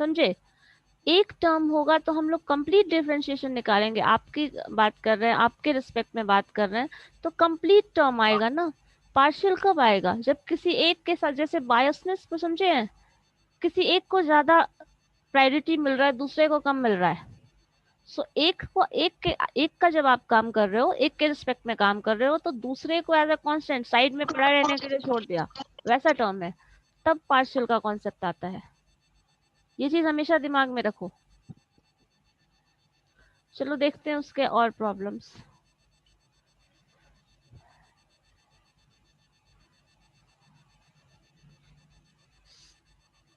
समझे? एक टर्म होगा तो हम लोग कंप्लीट डिफरेंशिएशन निकालेंगे, आपकी बात कर रहे हैं, आपके रिस्पेक्ट में बात कर रहे हैं, तो कंप्लीट टर्म आएगा ना। पार्शियल कब आएगा? जब किसी एक के साथ, जैसे बायसनेस को समझे हैं, किसी एक को ज्यादा प्रायोरिटी मिल रहा है, दूसरे को कम मिल रहा है। सो एक का जब आप काम कर रहे हो, एक के रिस्पेक्ट में काम कर रहे हो, तो दूसरे को एज अ कांस्टेंट साइड में पड़ा रहने के लिए छोड़ दिया, वैसा टर्म है, तब पार्शियल का कॉन्सेप्ट आता है। ये चीज हमेशा दिमाग में रखो। चलो देखते हैं उसके और problems.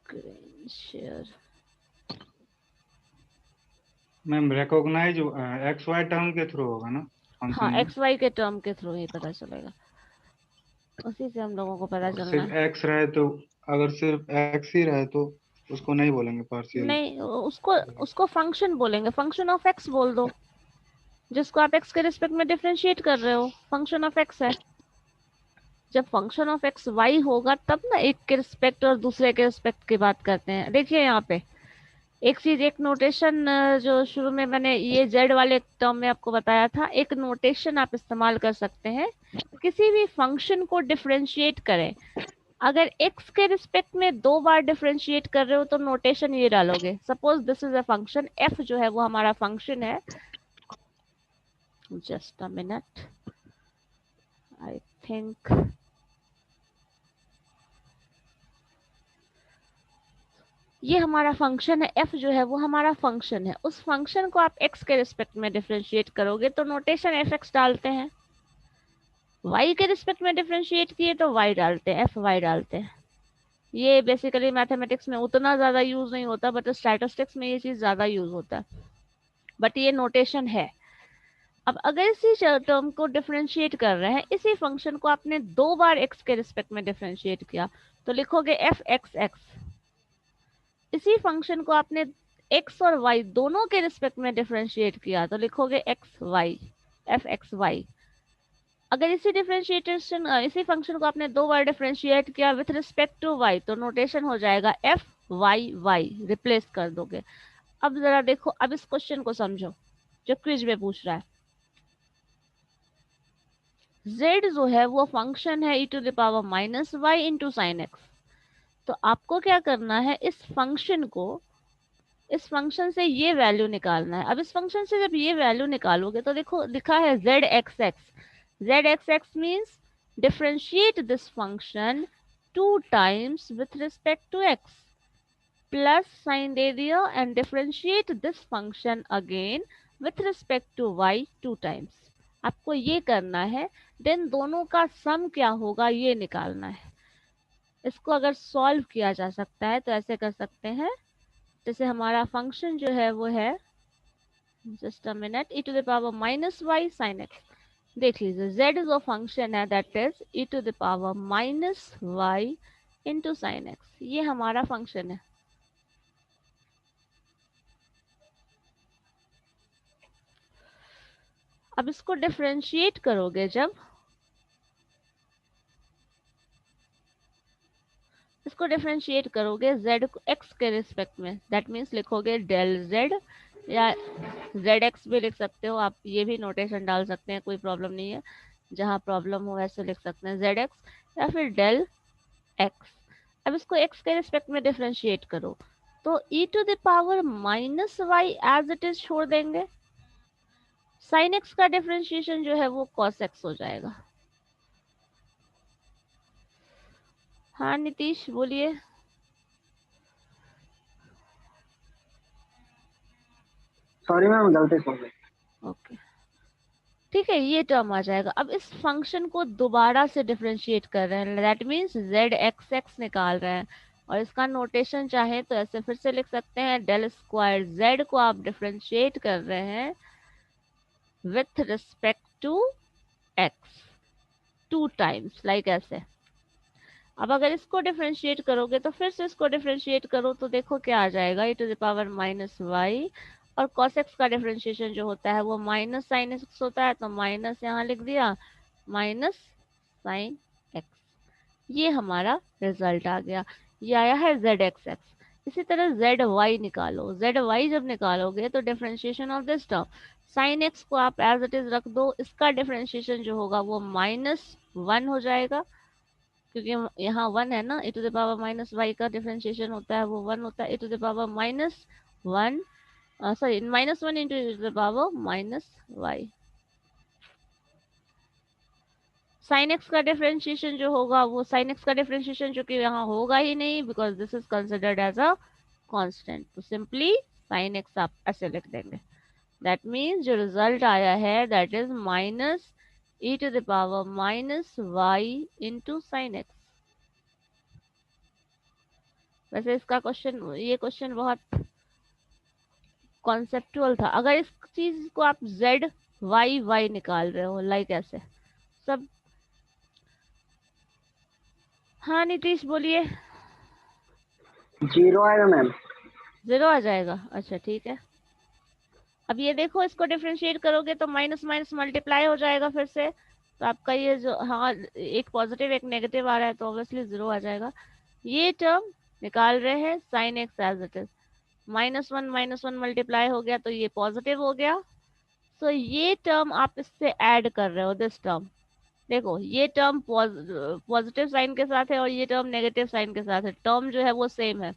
Screen share. Ma'am recognise x y term के थ्रू होगा ना हाँ, फंक्शन में? एक्स वाई के टर्म के थ्रू ही पता चलेगा, उसी से हम लोगों को पता और चलना सिर्फ है। एक्स रहे तो, अगर सिर्फ एक्स ही रहे तो उसको नहीं बोलेंगे पार्शियल? नहीं, उसको उसको फंक्शन बोलेंगे, फंक्शन ऑफ एक्स बोल दो, जिसको आप एक्स के रिस्पेक्ट में डिफरेंशिएट कर रहे हो, फंक्शन ऑफ एक्स है। जब फंक्शन ऑफ एक्स वाई होगा तब ना एक के रिस्पेक्ट और दूसरे के रिस्पेक्ट की बात करते हैं। देखिए यहाँ पे एक चीज, एक नोटेशन, जो शुरू में मैंने ये जेड वाले टर्म में आपको बताया था, एक नोटेशन आप इस्तेमाल कर सकते हैं। किसी भी फंक्शन को डिफरेंशिएट करें, अगर x के रिस्पेक्ट में 2 बार डिफरेंशिएट कर रहे हो तो नोटेशन ये डालोगे। Suppose this is a function, f जो है वो हमारा फंक्शन है। Just a minute, I think ये हमारा फंक्शन है, f जो है वो हमारा फंक्शन है। उस फंक्शन को आप x के रिस्पेक्ट में डिफरेंशिएट करोगे तो नोटेशन fx डालते हैं। y के रिस्पेक्ट में डिफरेंशिएट किए तो y डालते हैं, fy डालते हैं। ये बेसिकली मैथमेटिक्स में उतना ज्यादा यूज नहीं होता, बट स्टैटिस्टिक्स में ये चीज ज्यादा यूज होता है, बट ये नोटेशन है। अब अगर इसी टर्म को डिफरेंशिएट कर रहे हैं, इसी फंक्शन को आपने 2 बार x के रिस्पेक्ट में डिफरेंशिएट किया, तो लिखोगे एफ एक्स एक्स। इसी फंक्शन को आपने x और y दोनों के रिस्पेक्ट में डिफरेंशिएट किया, तो लिखोगे x y, f x y. अगर इसी फंक्शन को आपने 2 बार डिफरेंशिएट किया विथ रिस्पेक्ट टू y, तो नोटेशन हो जाएगा एफ वाई वाई, रिप्लेस कर दोगे। अब जरा देखो, अब इस क्वेश्चन को समझो जो क्विज में पूछ रहा है। z जो है वो फंक्शन है e to the power minus y into sine x. तो आपको क्या करना है, इस फंक्शन को, इस फंक्शन से ये वैल्यू निकालना है। अब इस फंक्शन से जब ये वैल्यू निकालोगे तो देखो लिखा है Z x x. Z x x means differentiate this function 2 times with respect to x, plus sin दे दिया, and differentiate this function again with respect to y 2 times। आपको ये करना है, देन दोनों का सम क्या होगा ये निकालना है। इसको अगर सॉल्व किया जा सकता है तो ऐसे कर सकते हैं, जैसे हमारा फंक्शन जो है वो है, just a minute, e to the power minus y sine x. देख लीजिए, z जो फंक्शन है that is e to the power minus y into sine x, ये हमारा फंक्शन है। अब इसको डिफरेंशिएट करोगे जब, इसको डिफरेंशिएट करोगे z को x के रिस्पेक्ट में, दैट मीन्स लिखोगे डेल z, या जेड एक्स भी लिख सकते हो आप, ये भी नोटेशन डाल सकते हैं, कोई प्रॉब्लम नहीं है। जहां प्रॉब्लम हो वैसे लिख सकते हैं जेड एक्स या फिर डेल एक्स। अब इसको x के रिस्पेक्ट में डिफरेंशिएट करो तो e to the power minus y as it is छोड़ देंगे, साइन एक्स का डिफरेंशिएशन जो है वो कॉस एक्स हो जाएगा। हाँ नीतीश बोलिए। सॉरी मैम, गलती से हो गई। ओके, ठीक है, ये टर्म आ जाएगा। अब इस फंक्शन को दोबारा से डिफरेंशिएट कर रहे हैं, that means Z x x निकाल रहे हैं, और इसका नोटेशन चाहे तो ऐसे फिर से लिख सकते हैं, डेल स्क्वायर जेड को आप डिफरेंशिएट कर रहे हैं with respect to x 2 times, like ऐसे। अब अगर इसको डिफरेंशिएट करोगे तो फिर से इसको डिफरेंशिएट करो तो देखो क्या आ जाएगा, e to the power minus y, और cos x का डिफरेंशिएशन जो होता है वो माइनस साइन एक्स होता है, तो माइनस यहाँ लिख दिया, माइनस साइन एक्स। ये हमारा रिजल्ट आ गया, ये आया है जेड एक्स एक्स। इसी तरह जेड वाई निकालो, जेड वाई जब निकालोगे तो differentiation of this term sine x को आप एज इट इज रख दो, इसका डिफरेंशिएशन जो होगा वो -1 हो जाएगा, क्योंकि यहाँ 1 है ना, e to the power minus y का डिफरेंशिएशन होता है वो 1 होता है, e to the power -1 sorry -1 into e to the power -y। Sine x का डिफरेंशिएशन जो होगा वो साइन एक्स का डिफरेंशिएशन जो कि यहाँ होगा ही नहीं, because this is considered as a constant, तो सिंपली साइन एक्स आप ऐसे लिख देंगे। दैट मीन्स जो रिजल्ट आया है that is -e to the power -y into sine x. वैसे इसका क्वेश्चन, ये क्वेश्चन बहुत कॉन्सेप्चुअल था। अगर इस चीज को आप z y निकाल रहे हो लाइक ऐसे सब। हाँ नीतीश बोलिए। 0 आएगा मैम। 0 आ जाएगा, अच्छा ठीक है। अब ये देखो, इसको डिफरेंशिएट करोगे तो माइनस माइनस मल्टीप्लाई हो जाएगा फिर से, तो आपका ये जो, हाँ एक पॉजिटिव एक नेगेटिव आ रहा है तो ऑब्वियसली 0 आ जाएगा। ये टर्म निकाल रहे हैं sine x as it is, -1 multiply हो गया तो ये पॉजिटिव हो गया। तो ये टर्म आप इससे ऐड कर रहे हो, दिस टर्म देखो, ये टर्म पॉजिटिव साइन के साथ है और ये टर्म नेगेटिव साइन के साथ है, टर्म जो है वो सेम है।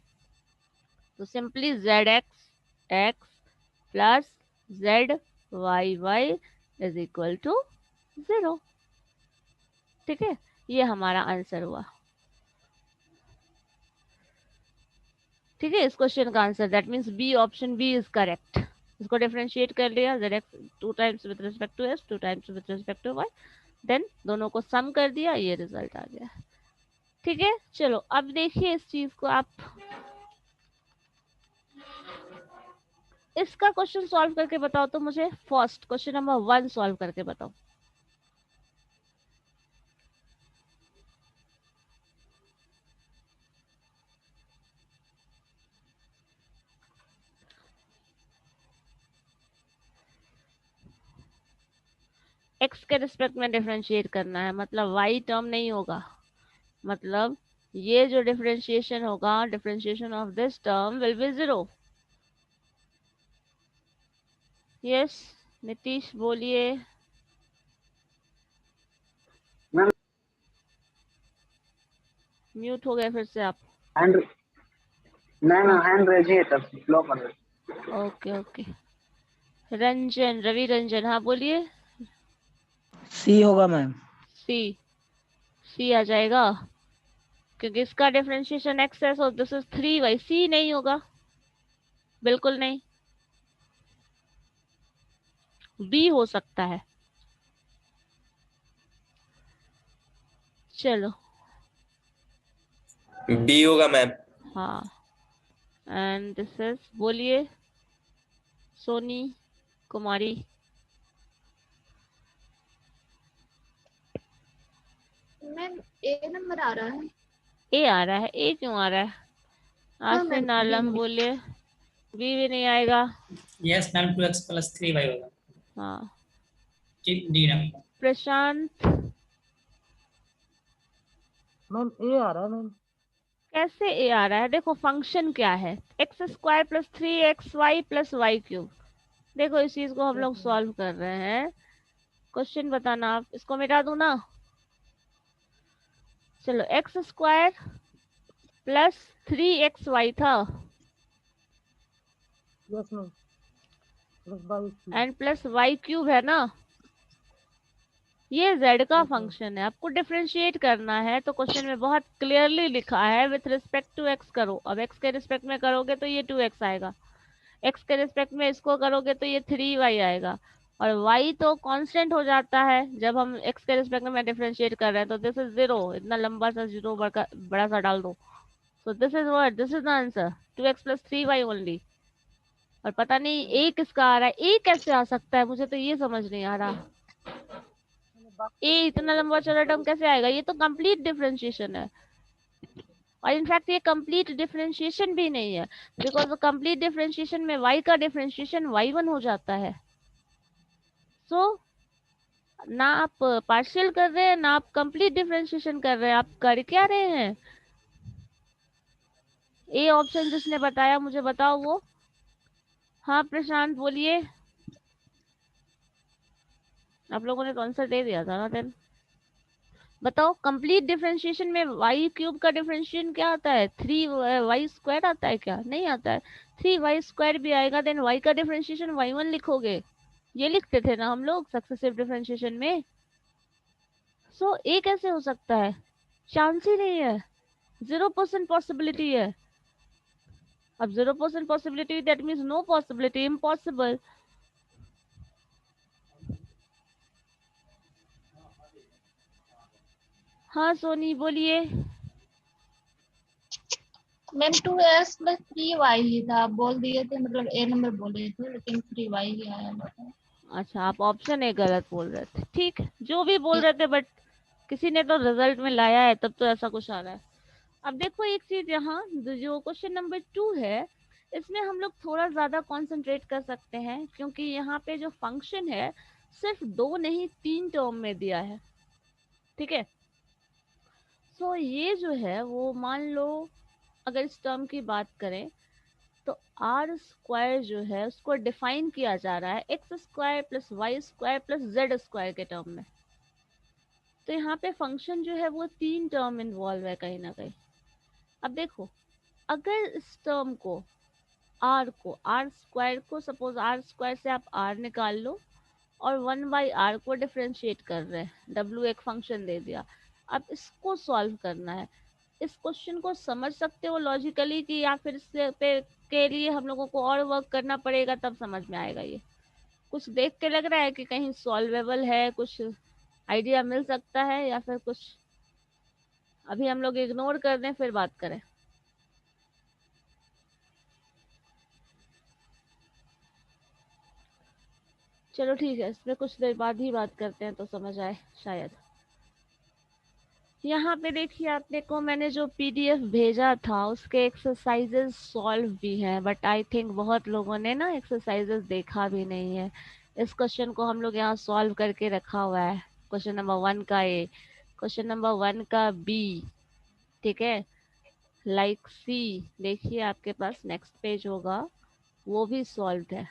तो simply z x x plus z y y is equal to 0। ठीक है, ये हमारा आंसर हुआ। ठीक है, इस क्वेश्चन का answer that means B, option B is correct. इसको डिफरेंशिएट कर लिया, z x 2 times with respect to s, 2 times with respect to y, then दोनों को सम कर दिया, ये रिजल्ट आ गया। ठीक है, चलो अब देखिए इस चीज को आप, इसका क्वेश्चन सॉल्व करके बताओ तो मुझे, फर्स्ट क्वेश्चन नंबर 1 सॉल्व करके बताओ। एक्स के रिस्पेक्ट में डिफरेंशिएट करना है, मतलब वाई टर्म नहीं होगा, मतलब ये जो डिफरेंशिएशन होगा, differentiation of this term will be 0। Yes Nitish बोलिए। मैम म्यूट हो गए फिर से आप। हैंड, मैम हाँ हैंड रेज है तब ब्लॉक कर दो। Okay okay. रंजन, रवि रंजन, हाँ बोलिए। सी होगा मैम। सी, सी आ जाएगा क्योंकि इसका डिफरेंशिएशन एक्स है, सो दिस इज 3y। सी नहीं होगा, बिल्कुल नहीं। बी हो सकता है। चलो बी होगा मैम। हाँ, एंड दिस इज, बोलिए सोनी कुमारी। मैम ए नंबर आ रहा है। ए आ रहा है, ए क्यों आ रहा है? हाँ आसिन मैम, आलम बोलिए। बी भी नहीं आएगा। यस मैम, 2x + 3y होगा। हाँ डी मैम। प्रशांत, मैम ए आ रहा है मैम। कैसे ए आ रहा है? देखो फंक्शन क्या है, x² + 3xy + y³। देखो इस चीज को हम लोग सॉल्व कर रहे हैं, क्वेश्चन बताना आप, इसको मिटा दूं ना। चलो x² + 3xy था yes ma'am, plus by and plus y³ है ना, ये z का फंक्शन है, आपको डिफरेंशिएट करना है। तो क्वेश्चन में बहुत क्लियरली लिखा है विथ रिस्पेक्ट टू x करो। अब x के रिस्पेक्ट में करोगे तो ये 2x आएगा, x के रिस्पेक्ट में इसको करोगे तो ये 3y आएगा, और y तो कांस्टेंट हो जाता है जब हम x के रिस्पेक्ट में डिफरेंशिएट कर रहे हैं। तो दिस इज 0, इतना लंबा सा 0 बड़ा सा डाल दो। So this is what, this is the answer, 2x + 3y only. और पता नहीं a किसका आ रहा है, a कैसे आ सकता है, मुझे तो ये समझ नहीं आ रहा। ए इतना लंबा चौड़ा टर्म कैसे आएगा? ये तो कंप्लीट डिफरेंशिएशन है, और इनफैक्ट ये कंप्लीट डिफरेंशिएशन भी नहीं है, बिकॉज कंप्लीट डिफरेंशिएशन में y का डिफरेंशिएशन y1 हो जाता है। सो ना आप पार्शियल कर रहे हैं ना आप कंप्लीट डिफरेंशिएशन कर रहे हैं, आप कर क्या रहे हैं? ए ऑप्शन जिसने बताया मुझे बताओ वो। हाँ प्रशांत बोलिए। आप लोगों ने तो आंसर दे दिया था ना देन। बताओ कंप्लीट डिफरेंशिएशन में वाई क्यूब का डिफरेंशिएशन क्या आता है? 3y² आता है क्या? नहीं आता है। 3y² भी आएगा देन y का डिफरेंशिएशन y1 लिखोगे। ये लिखते थे ना हम लोग सक्सेसिव डिफरेंशिएशन में। सो ए कैसे हो सकता है? चांस ही नहीं है। 0% पॉसिबिलिटी है। अब 0% possibility that means no possibility, impossible. हाँ सोनी बोलिए। मैम 2s प्लस 3y ही था, आप बोल दिए थे, मतलब ए नंबर बोले थे लेकिन 3y ही आया हुआ था। अच्छा आप ऑप्शन ए गलत बोल रहे थे, ठीक है जो भी बोल रहे थे, बट किसी ने तो रिजल्ट में लाया है तब तो ऐसा कुछ आ रहा है। अब देखो एक चीज यहाँ जो क्वेश्चन नंबर 2 है इसमें हम लोग थोड़ा ज्यादा कंसंट्रेट कर सकते हैं क्योंकि यहाँ पे जो फंक्शन है सिर्फ 2 नहीं 3 टर्म में दिया है। ठीक है। सो ये जो है वो मान लो अगर इस टर्म की बात करें तो r² जो है उसको डिफाइन किया जा रहा है x² plus y² plus z² के टर्म में। तो यहाँ पे फंक्शन जो है वो 3 टर्म इन्वॉल्व है कहीं ना कहीं। अब देखो अगर इस टर्म को r² को सपोज r² से आप r निकाल लो और 1/r को डिफरेंशिएट कर रहे हैं, w एक फंक्शन दे दिया। अब इसको सॉल्व करना है। इस क्वेश्चन को समझ सकते हो लॉजिकली कि या फिर इससे पे के लिए हम लोगों को और वर्क करना पड़ेगा तब समझ में आएगा? ये कुछ देख के लग रहा है कि कहीं सॉल्वेबल है, कुछ आइडिया मिल सकता है, या फिर कुछ अभी हम लोग इग्नोर कर दें फिर बात करें? चलो ठीक है, इस पर कुछ देर बाद ही बात करते हैं तो समझ आए शायद। यहाँ पे देखिए आपने को मैंने जो पीडीएफ भेजा था उसके एक्सरसाइजेस सॉल्व भी हैं, बट आई थिंक बहुत लोगों ने ना एक्सरसाइजेस देखा भी नहीं है। इस क्वेश्चन को हम लोग यहाँ सॉल्व करके रखा हुआ है। क्वेश्चन नंबर 1 का ए, क्वेश्चन नंबर 1 का बी। ठीक है। लाइक सी देखिए आपके पास नेक्स्ट पेज होगा, वो भी सॉल्व है।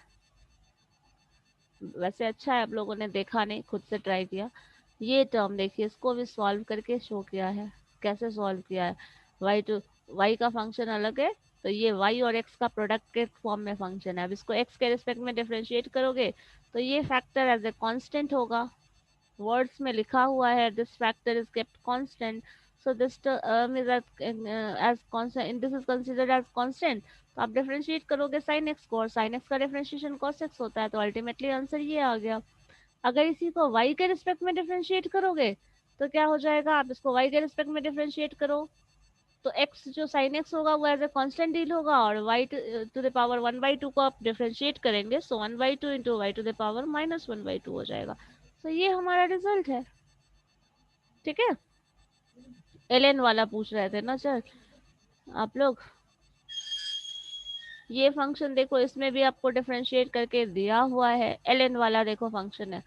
वैसे अच्छा है आप लोगों ने देखा नहीं, खुद से ट्राई किया। ये टर्म देखिए इसको भी सॉल्व करके शो किया है। कैसे सॉल्व किया है? वाई का फंक्शन अलग है तो ये वाई और एक्स का प्रोडक्ट के फॉर्म में फंक्शन है। अब इसको एक्स के रिस्पेक्ट में डिफरेंशिएट करोगे तो ये फैक्टर एज ए कांस्टेंट होगा। वर्ड्स में लिखा हुआ है this factor is kept constant, so this term is as constant and this is considered as constant। तो आप डिफरेंशिएट करोगे sin x को और sin x का डिफरेंशिएशन cos x होता है, तो अल्टीमेटली आंसर ये आ गया। अगर इसी को y के रिस्पेक्ट में डिफरेंशिएट करोगे तो क्या हो जाएगा? आप इसको y के रिस्पेक्ट में डिफरेंशिएट करो तो x जो sin x होगा वो एज ए कांस्टेंट डील होगा, और y टू द पावर 1/2 को आप डिफरेंशिएट करेंगे so 1/2 into y to the power -1/2 हो जाएगा। तो ये हमारा रिजल्ट है। ठीक है। एलएन वाला पूछ रहे थे ना सर आप लोग। ये फंक्शन देखो इसमें भी आपको डिफरेंशिएट करके दिया हुआ है। एलएन वाला देखो फंक्शन है,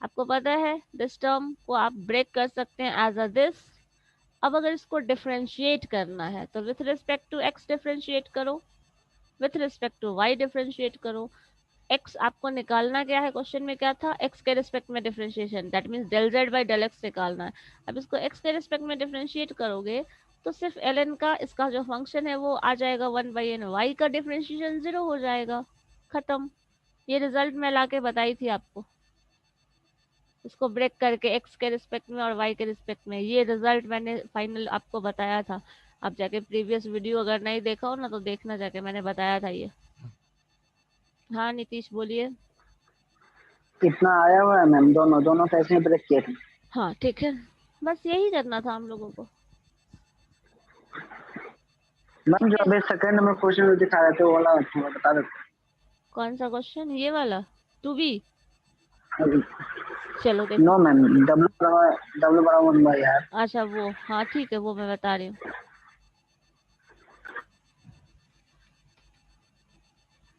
आपको पता है दिस टर्म को आप ब्रेक कर सकते हैं एज अ दिस। अब अगर इसको डिफरेंशिएट करना है तो with respect to X differentiate करो, with respect to Y differentiate करो। एक्स आपको निकालना क्या है? क्वेश्चन में क्या था? एक्स के रिस्पेक्ट में differentiation, that means del z by del x निकालना है। अब इसको एक्स के रिस्पेक्ट में डिफरेंशिएट करोगे तो सिर्फ एल एन का इसका जो फंक्शन है वो आ जाएगा 1/n, वाई का डिफरेंशिएशन 0 हो जाएगा, खत्म। ये रिजल्ट मैं लाके बताई थी आपको, इसको ब्रेक करके एक्स के रिस्पेक्ट में और वाई के रिस्पेक्ट में। ये रिजल्ट मैंने फाइनल आपको बताया था। आप जाके प्रीवियस वीडियो अगर नहीं देखा हो ना तो देखना जाके, मैंने बताया था ये। हाँ नीतीश बोलिए। कितना आया हुआ है मैम? दोनों दोनों कैसे ब्रेक किए थे? हाँ ठीक है, बस यही करना था हम लोगों को। मैम जो अभी सेकंड नंबर क्वेश्चन में दिखा रहे थे वो वाला थोड़ा बता देते। कौन सा क्वेश्चन? ये वाला 2b? नो चलो देखो। मैम, डब्ल्यू बड़ा 1 है। अच्छा वो, हाँ ठीक है वो मैं बता रही हूँ।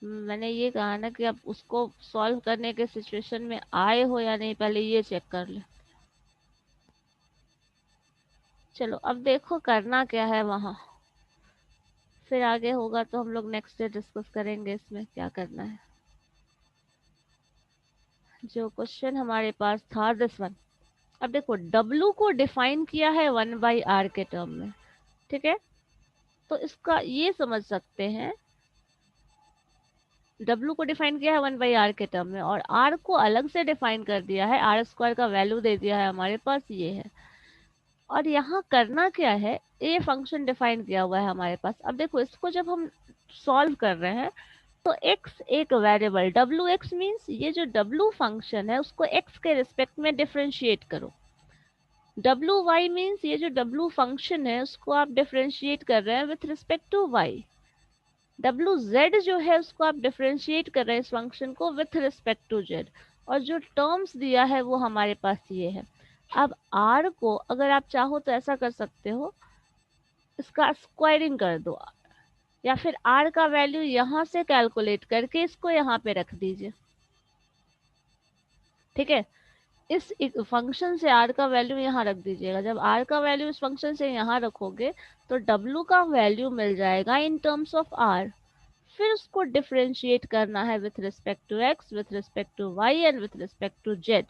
मैंने ये कहा ना कि आप उसको सॉल्व करने के सिचुएशन में आए हो या नहीं, पहले ये चेक कर ले। चलो अब देखो करना क्या है वहां। फिर आगे होगा तो हम लोग नेक्स्ट डे डिस्कस करेंगे इसमें क्या करना है। जो क्वेश्चन हमारे पास था दिस वन। अब देखो W को डिफाइन किया है 1/r के टर्म में, ठीक है। तो इसका ये समझ सकते हैं, W को डिफाइन किया है 1/r के टर्म में, और R को अलग से डिफाइन कर दिया है, R² का वैल्यू दे दिया है हमारे पास, ये है। और यहाँ करना क्या है, ये फंक्शन डिफाइन किया हुआ है हमारे पास। अब देखो इसको जब हम सॉल्व कर रहे हैं तो x एक वेरिएबल wx मीन्स ये जो w फंक्शन है उसको x के रिस्पेक्ट में डिफरेंशिएट करो। wy मीन्स ये जो w फंक्शन है उसको आप डिफरेंशिएट कर रहे हैं with respect to y। wz जो है उसको आप डिफरेंशिएट कर रहे हैं इस फंक्शन को विथ रिस्पेक्ट टू z। और जो टर्म्स दिया है वो हमारे पास ये है। अब r को अगर आप चाहो तो ऐसा कर सकते हो, इसका स्क्वायरिंग कर दो, या फिर r का वैल्यू यहाँ से कैलकुलेट करके इसको यहाँ पे रख दीजिए, ठीक है। इस फंक्शन से r का वैल्यू यहाँ रख दीजिएगा। जब r का वैल्यू इस फंक्शन से यहाँ रखोगे तो w का वैल्यू मिल जाएगा इन टर्म्स ऑफ r। फिर उसको डिफरेंशिएट करना है with respect to x, with respect to y and with respect to z।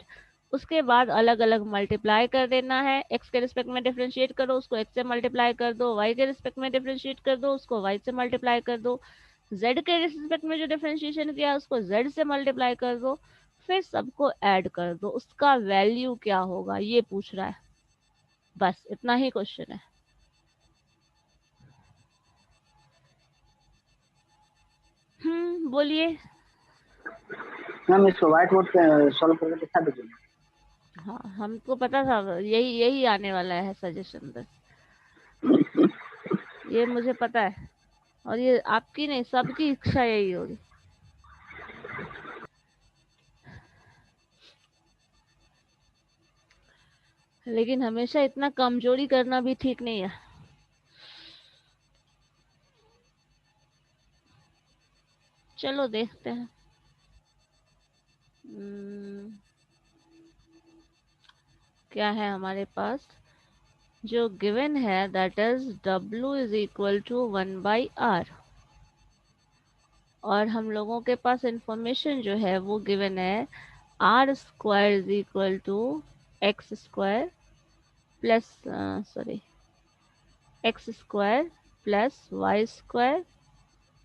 उसके बाद अलग अलग मल्टीप्लाई कर देना है। x के रिस्पेक्ट में डिफरेंशिएट करो, उसको x से मल्टीप्लाई कर दो, y के रिस्पेक्ट में डिफरेंशिएट कर दो, उसको y से मल्टीप्लाई कर दो, z के रिस्पेक्ट में जो डिफरेंशिएशन किया है उसको z से मल्टीप्लाई कर दो, फिर सबको ऐड कर दो, उसका वैल्यू क्या होगा ये पूछ रहा है। बस इतना ही क्वेश्चन है। बोलिए। मैम इसको व्हाइट बोर्ड पे सॉल्व करके दिखा दीजिए। हाँ हमको पता था यही यही आने वाला है सजेशन, बस ये मुझे पता है, और ये आपकी नहीं सबकी इच्छा यही होगी। लेकिन हमेशा इतना कमजोरी करना भी ठीक नहीं है। चलो देखते हैं। क्या है हमारे पास, जो गिवन है that is W is equal to 1/r, और हम लोगों के पास इंफॉर्मेशन जो है वो गिवन है r² is equal to x² plus x² plus y²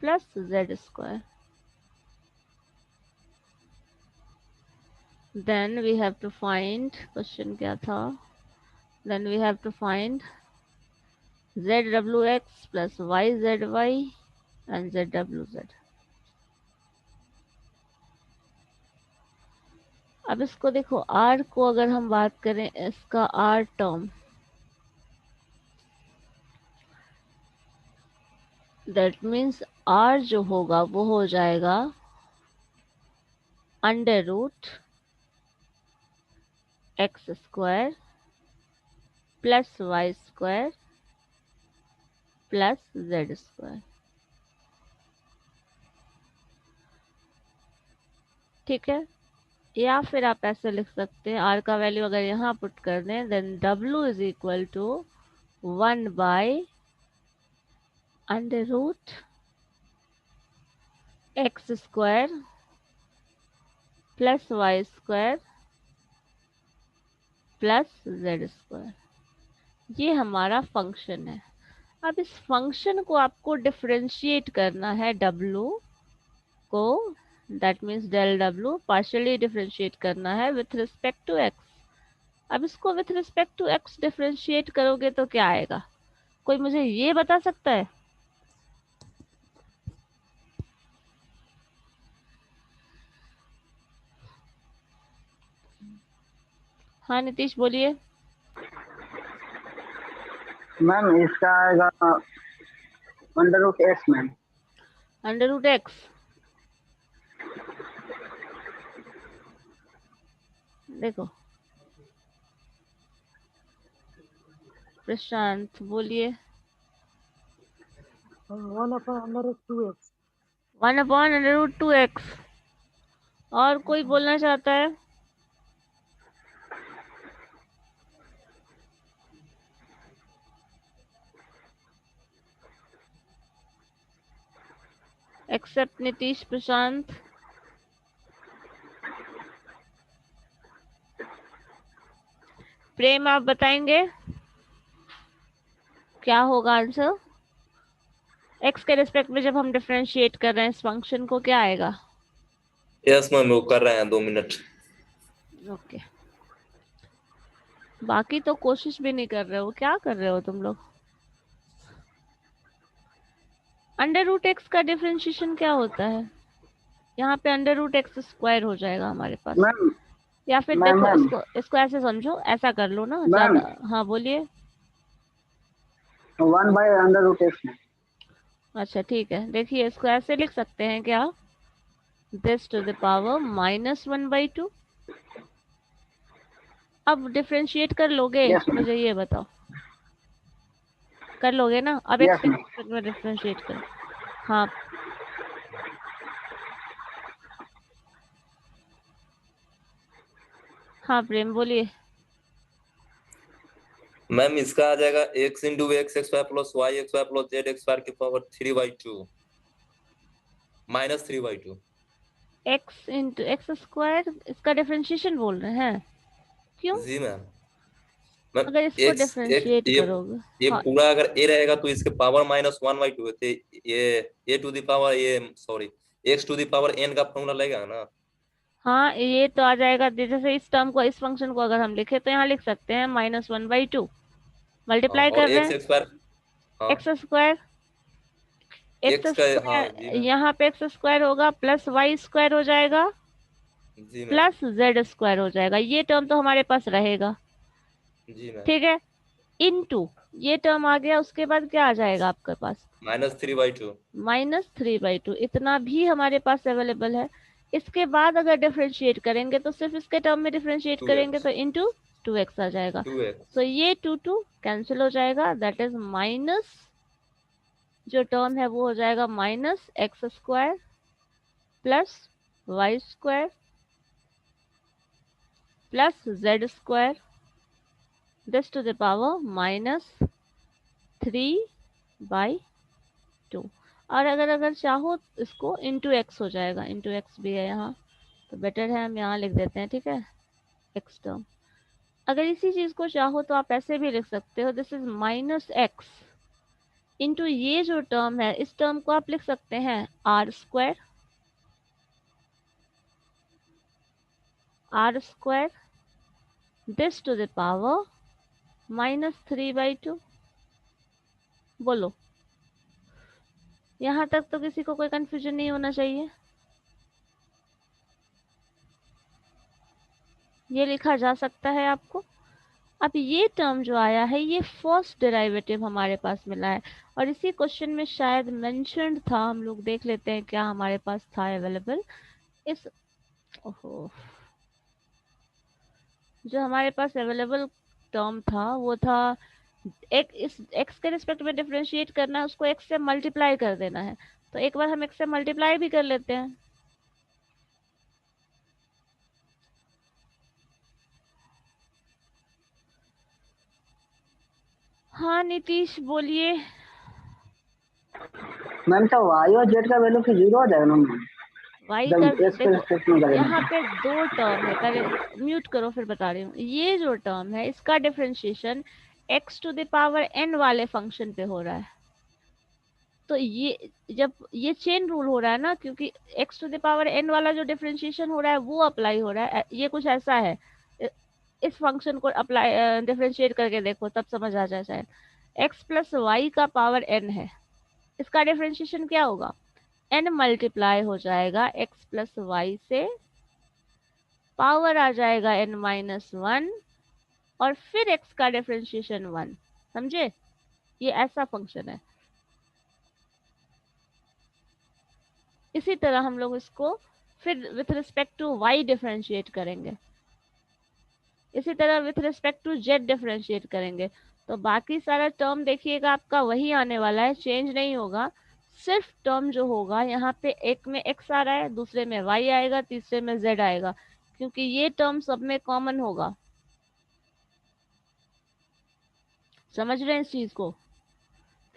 plus z²। then we have to find, question क्या था, then we have to find zwx plus yzy and zwz। अब इसको देखो r को अगर हम बात करें इसका r term, that means r जो होगा वो हो जाएगा under root x² plus y² plus z²। ठीक है, या फिर आप ऐसे लिख सकते हैं, r का वैल्यू अगर यहाँ पुट कर दें then w is equal to 1/√x² plus y² plus z²। ये हमारा फंक्शन है। अब इस फंक्शन को आपको डिफरेंशिएट करना है w को, that means del w partially differentiate करना है विथ रिस्पेक्ट टू x। अब इसको with respect to x differentiate करोगे तो क्या आएगा, कोई मुझे ये बता सकता है? हाँ नीतीश बोलिए। मैम इसका आएगा √x मैम। √x, देखो प्रशांत बोलिए। 1/√2x। 1/√2x। और कोई बोलना चाहता है? एक्सेप्ट नीतीश प्रशांत। प्रेम आप बताएंगे क्या होगा आंसर? एक्स के रिस्पेक्ट में जब हम डिफरेंशिएट कर रहे हैं इस फंक्शन को, क्या आएगा? यस मैम, वो कर रहे हैं 2 मिनट। ओके, बाकी तो कोशिश भी नहीं कर रहे हो, क्या कर रहे हो तुम लोग? अंडर रूट एक्स का डिफरेंशिएशन क्या होता है? यहाँ पे अंडर रूट एक्स स्क्वायर हो जाएगा हमारे पास, मैम या फिर मैम देखो मैम इसको ऐसे समझो, ऐसा कर लो ना मैम ज्यादा। हाँ बोलिए। 1/√x। अच्छा ठीक है, देखिए इसको ऐसे लिख सकते हैं क्या, दिस टू द पावर -1/2। अब डिफरेंशिएट कर लोगे? यस मैम, मुझे ये बताओ, कर लोगे ना? अब यस एक्स के मैम। रिस्पेक्ट में डिफरेंशिएट कर। हाँ हाँ प्रेम बोलिए। मैम इसका आ जाएगा x into X X Y plus Y X Y plus Z X Y की power 3/2 -3/2। X into X square, इसका डिफरेंशिएशन बोल रहे हैं? क्यों? जी मैम। मैम अगर इसको x एक डिफरेंशिएट करोगे, ये हाँ पूरा अगर a रहेगा तो इसके पावर -1/2 है, तो ये a टू द पावर ये sorry x to the power n का फॉर्मूला लगेगा ना। हाँ ये तो आ जाएगा। जैसे इस टर्म को, इस फंक्शन को अगर हम लिखे तो यहाँ लिख सकते हैं -1/2, हाँ, मल्टीप्लाई और कर रहे x हैं स्क्वायर। हाँ एक्स स्क्वायर, एक्स x का। हाँ जी स्क्वायर मैम। यहाँ पे एक्स स्क्वायर होगा प्लस वाई स्क्वायर हो जाएगा जी मैम। प्लस जेड स्क्वायर हो जाएगा। ये टर्म तो हमारे पास रहेगा, जी मैम। ठीक है। इनटू ये टर्म आ गया, उसके बाद क्या आ जाएगा आपके पास? -3/2। -3/2, इतना भी हमारे पास अवेलेबल है। इसके बाद अगर डिफरेंशिएट करेंगे तो सिर्फ इसके टर्म में डिफरेंशिएट करेंगे 2x तो इंटू 2x आ जाएगा। 2x। तो ये 2 कैंसिल हो जाएगा, दैट इज माइनस, जो टर्म है वो हो जाएगा -x² plus y² plus z², this to the power -3/2। और अगर चाहो इसको इंटू एक्स हो जाएगा, इंटू एक्स भी है यहाँ, तो बेटर है हम यहाँ लिख देते हैं, ठीक है, एक्स टर्म। अगर इसी चीज को चाहो तो आप ऐसे भी लिख सकते हो, दिस इज -x इंटू ये जो टर्म है, इस टर्म को आप लिख सकते हैं r², this to the power -3/2। बोलो, यहाँ तक तो किसी को कोई कंफ्यूजन नहीं होना चाहिए। ये लिखा जा सकता है आपको। अब ये टर्म जो आया है ये फर्स्ट डेरिवेटिव हमारे पास मिला है, और इसी क्वेश्चन में शायद मेंशन्ड था, हम लोग देख लेते हैं क्या हमारे पास था अवेलेबल। इस ओहो, जो हमारे पास अवेलेबल टर्म था वो था एक, इस x के रिस्पेक्ट में डिफरेंशिएट करना है, उसको x से मल्टीप्लाई कर देना है। तो एक बार हम x से मल्टीप्लाई भी कर लेते हैं। हाँ नीतीश बोलिए। मैम तो y और z का वैल्यू फिर 0 हो जाएगा ना मैम, y जब का x के देखो, रिस्पेक्ट में यहाँ करेंगे। पे दो टर्म है, पहले म्यूट करो फिर बता रही हूँ। ये जो टर्म है इसका differentiation x to the power n वाले फंक्शन पे हो रहा है। तो ये जब ये चेन रूल हो रहा है ना, क्योंकि x to the power n वाला जो डिफरेंशिएशन हो रहा है वो अप्लाई हो रहा है। ये कुछ ऐसा है, इस फंक्शन को अप्लाई डिफरेंशिएट करके देखो तब समझ आ जाए शायद। x प्लस वाई का पावर n है, इसका डिफरेंशिएशन क्या होगा? n मल्टीप्लाई हो जाएगा x प्लस वाई से, पावर आ जाएगा n-1, और फिर x का डिफरेंशिएशन 1। समझे? ये ऐसा फंक्शन है। इसी तरह हम लोग इसको फिर with respect to y differentiate करेंगे, इसी तरह with respect to z differentiate करेंगे। तो बाकी सारा टर्म देखिएगा आपका वही आने वाला है, चेंज नहीं होगा। सिर्फ टर्म जो होगा यहाँ पे, एक में x आ रहा है, दूसरे में y आएगा, तीसरे में z आएगा, क्योंकि ये टर्म सब में कॉमन होगा। समझ रहे हैं इस चीज को?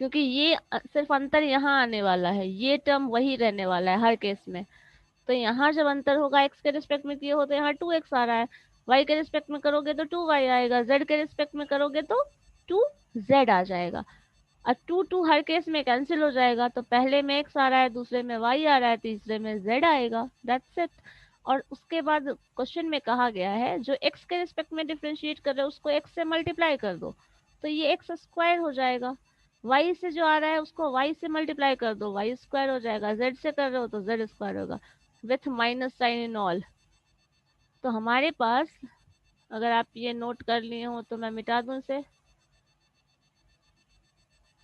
क्योंकि ये सिर्फ अंतर यहाँ आने वाला है, ये टर्म वही रहने वाला है हर केस में। तो यहाँ जब अंतर होगा x के रिस्पेक्ट में किए हो तो यहाँ 2x आ रहा है, y के रिस्पेक्ट में करोगे तो 2y आएगा, z के रिस्पेक्ट में करोगे तो 2z आ जाएगा। और 2 हर केस में कैंसिल हो जाएगा, तो पहले में x आ रहा है, दूसरे में y आ रहा है, तीसरे में z आएगा। That's it. और उसके बाद क्वेश्चन में कहा गया है जो x के रिस्पेक्ट में डिफरेंशिएट कर रहे हो उसको x से मल्टीप्लाई कर दो, तो ये x स्क्वायर हो जाएगा। y से जो आ रहा है उसको y से मल्टीप्लाई कर दो, y स्क्वायर हो जाएगा। z से कर रहे हो तो z स्क्वायर होगा with minus sign in all. तो हमारे पास, अगर आप ये नोट कर लिए हो तो मैं मिटा दूं इसे,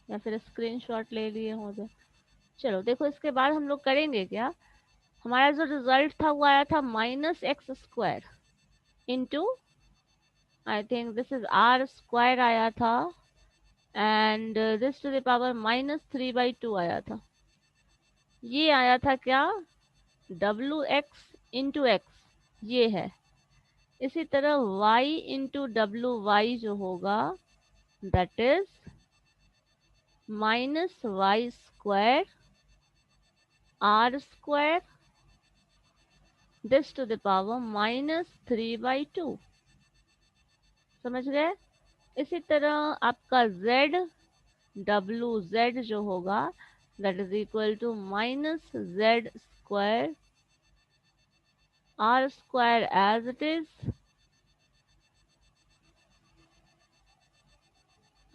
या फिर स्क्रीनशॉट ले लिए हो तो चलो देखो। इसके बाद हम लोग करेंगे क्या, हमारा जो रिजल्ट था वो आया था minus x square into, I think this is r square आया था, and this to the power -3/2 आया था। ये आया था क्या, डब्ल्यू एक्स इंटू एक्स, ये है। इसी तरह y इंटू डब्ल्यू वाई जो होगा that is -y square r square this to the power -3/2। समझ गए। इसी तरह आपका z डब्ल्यू z जो होगा that is equal to -z square r square as it is,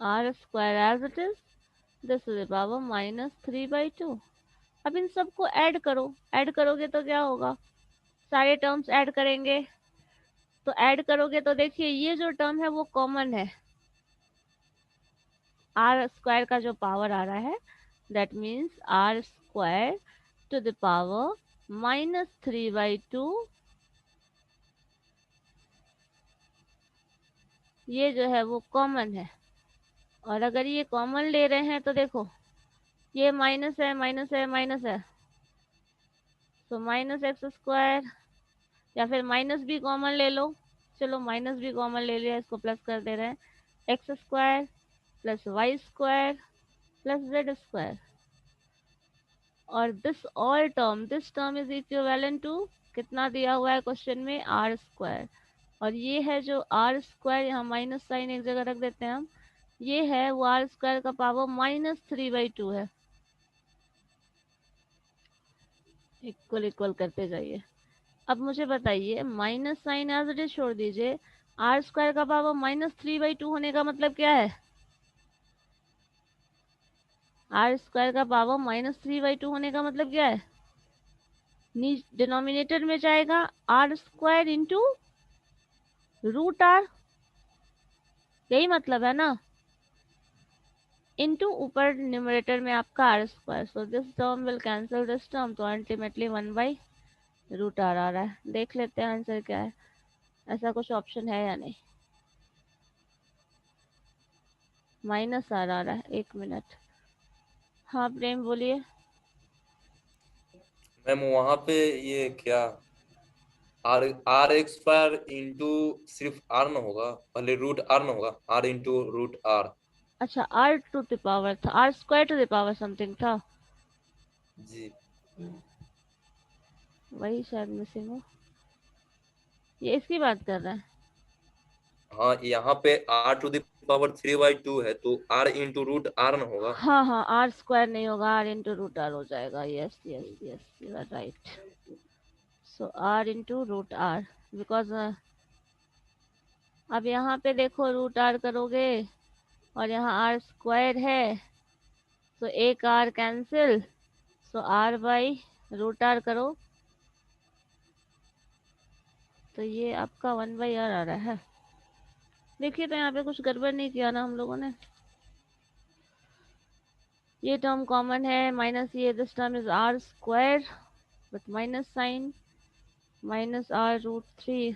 r square as it is, this to the power -3/2। अब इन सबको add करो, ऐड करोगे तो क्या होगा, सारे टर्म्स ऐड करेंगे तो ऐड करोगे तो देखिए ये जो टर्म है वो कॉमन है, r स्क्वायर का जो पावर आ रहा है that means r square to the power -3/2, ये जो है वो कॉमन है। और अगर ये कॉमन ले रहे हैं तो देखो ये माइनस है, माइनस है, माइनस है, तो माइनस एक्स स्क्वायर, या फिर माइनस भी कॉमन ले लो, चलो माइनस भी कॉमन ले लिया, इसको प्लस कर दे रहे हैं, X square plus Y square plus Z square. और this all term, this term is equivalent to कितना दिया हुआ है क्वेश्चन में, आर स्क्वायर। और ये है जो आर स्क्वायर, यहाँ माइनस साइन एक जगह रख देते हैं हम, ये है वो आर स्क्वायर का पावर -3/2 है। इक्वल इक्वल करते जाइए। अब मुझे बताइए minus sine as it is छोड़ दीजिए, आर स्क्वायर का पावर -3/2 होने का मतलब क्या है, आर स्क्वायर का पावर -3/2 होने का मतलब क्या है, डिनोमिनेटर में जाएगा r square into root r, यही मतलब है ना, इंटू ऊपर न्यूमरेटर में आपका r square. So this term will cancel this term, तो अल्टीमेटली 1/√r आ रहा है। देख लेते हैं आंसर क्या है, ऐसा कुछ ऑप्शन है या नहीं। माइनस आर आ रहा है, एक मिनट। हाँ प्रेम बोलिए। मैम वहां पे ये क्या r r x square into सिर्फ आर न होगा, पहले रूट आर न होगा, आर इंटू रूट आर। अच्छा आर टू द पावर था, r square to the power something था, जी वही शायद मिसिंग हो। ये इसकी बात कर रहा है। हाँ, यहाँ पे r टू द पावर 3/2 है, तो r इंटू रूट आर न होगा। हाँ हाँ, आर स्क्वायर नहीं होगा, आर इंटू रूट आर हो जाएगा। Yes yes yes, you are right. So r into root r, because अब यहाँ पे देखो रूट आर करोगे और यहाँ आर स्क्वायर है, तो एक r cancel, so r by root r करो तो ये आपका 1/r आ रहा है। देखिए तो यहाँ पे कुछ गड़बड़ नहीं किया ना हम लोगों ने। ये टर्म कॉमन है, माइनस ये, this term is r square with minus sign, -r√3।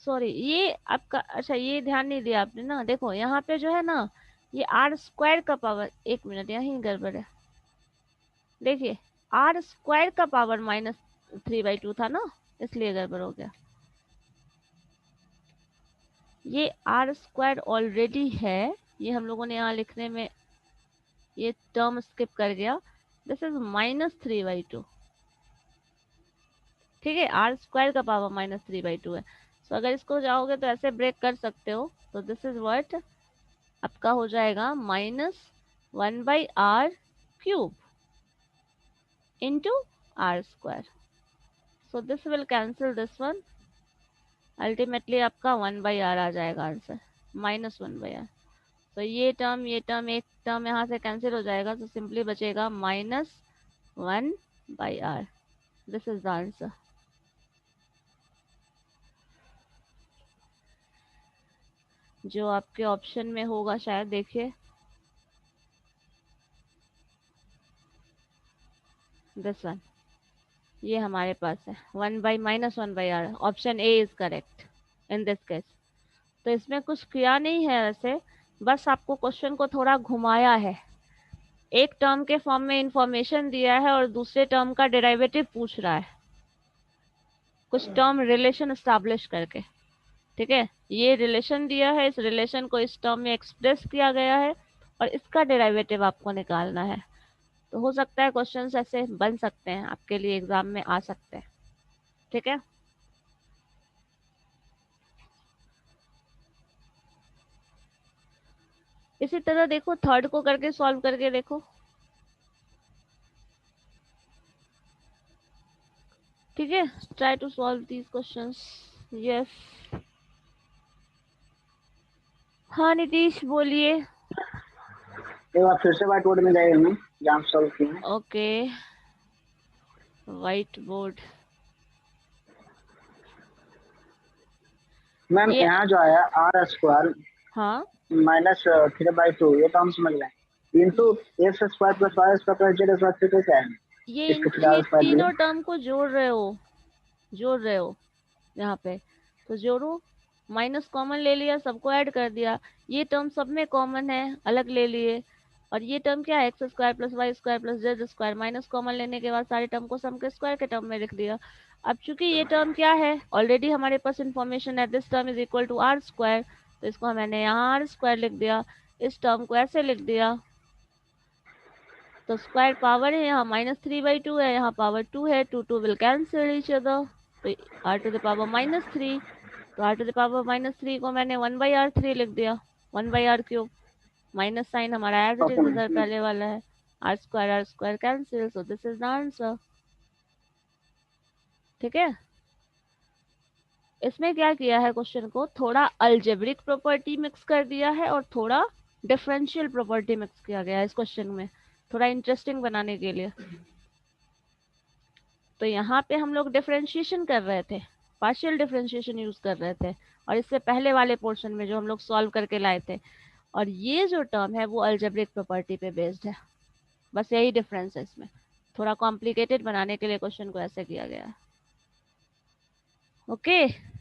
Sorry ये आपका, अच्छा ये ध्यान नहीं दिया आपने ना, देखो यहाँ पे जो है ना ये आर स्क्वायर का पावर, एक मिनट यहीं गड़बड़ है, देखिए आर स्क्वायर का पावर -3/2 था ना, इसलिए गड़बड़ हो गया। ये आर स्क्वायर ऑलरेडी है, ये हम लोगों ने यहाँ लिखने में ये टर्म स्किप कर गया, दिस इज -3/2, ठीक है, आर स्क्वायर का पावर -3/2 है। सो अगर इसको जाओगे तो ऐसे ब्रेक कर सकते हो, तो दिस इज व्हाट आपका हो जाएगा -1/r³ into r²। So this will cancel this one, ultimately आपका 1/r आ जाएगा आंसर, -1/r। तो ये टर्म एक टर्म यहाँ से कैंसिल हो जाएगा, तो सिंपली बचेगा -1/r। This is the answer. जो आपके ऑप्शन में होगा शायद, देखिए दिस वन, ये हमारे पास है 1/-1/r, option A is correct in this case. तो इसमें कुछ किया नहीं है वैसे, बस आपको क्वेश्चन को थोड़ा घुमाया है, एक टर्म के फॉर्म में इंफॉर्मेशन दिया है और दूसरे टर्म का डेरिवेटिव पूछ रहा है, कुछ टर्म रिलेशन एस्टैब्लिश करके, ठीक है, ये रिलेशन दिया है, इस रिलेशन को इस टर्म में एक्सप्रेस किया गया है और इसका डेरिवेटिव आपको निकालना है। तो हो सकता है क्वेश्चंस ऐसे बन सकते हैं, आपके लिए एग्जाम में आ सकते हैं, ठीक है। इसी तरह देखो थर्ड को करके सॉल्व करके देखो, ठीक है, try to solve these questions. Yes, हाँ नीतीश बोलिए। एक बार फिर से व्हाइट बोर्ड में जाइए मैम, जहाँ सॉल्व किए हैं। Okay, white board. मैम ये यहाँ जो आया r² हाँ, -3/2, ये तो हम समझ रहे हैं, इंटू x² + y² + z² फिर कैसे आएंगे? ये इसको फिर ये r² तीनों टर्म को जोड़ रहे हो यहाँ पे, तो जोड़ो, माइनस कॉमन ले लिया, सबको ऐड कर दिया, ये टर्म सब में कॉमन है, अलग ले लिए, और ये टर्म क्या है x² + y² + z², minus common लेने के बाद सारे टर्म को सम के स्क्वायर के टर्म में लिख दिया। अब चूंकि ये टर्म क्या है, ऑलरेडी हमारे पास इंफॉर्मेशन है, this term is equal to r², तो इसको मैंने यहाँ r² लिख दिया, इस टर्म को ऐसे लिख दिया, तो स्क्वायर पावर है यहाँ -3/2 है, यहाँ पावर 2 है, 2 विल कैंसिल ईच अदर, तो r⁻³ तो r⁻³ को मैंने 1/r³ लिख दिया, 1/r³, माइनस साइन हमारा एज इट इज इधर पहले वाला है, r² cancel, so this is the answer, ठीक है। इसमें क्या किया है, क्वेश्चन को थोड़ा अलजेब्रिक प्रॉपर्टी मिक्स कर दिया है और थोड़ा डिफरेंशियल प्रॉपर्टी मिक्स किया गया है इस क्वेश्चन में, थोड़ा इंटरेस्टिंग बनाने के लिए। तो यहाँ पे हम लोग डिफरेंशिएशन कर रहे थे, पार्शियल डिफरेंशिएशन यूज कर रहे थे, और इससे पहले वाले पोर्शन में जो हम लोग सॉल्व करके लाए थे, और ये जो टर्म है वो अलजेब्रिक प्रॉपर्टी पे बेस्ड है, बस यही डिफरेंस है इसमें, थोड़ा कॉम्प्लिकेटेड बनाने के लिए क्वेश्चन को ऐसे किया गया है। ओके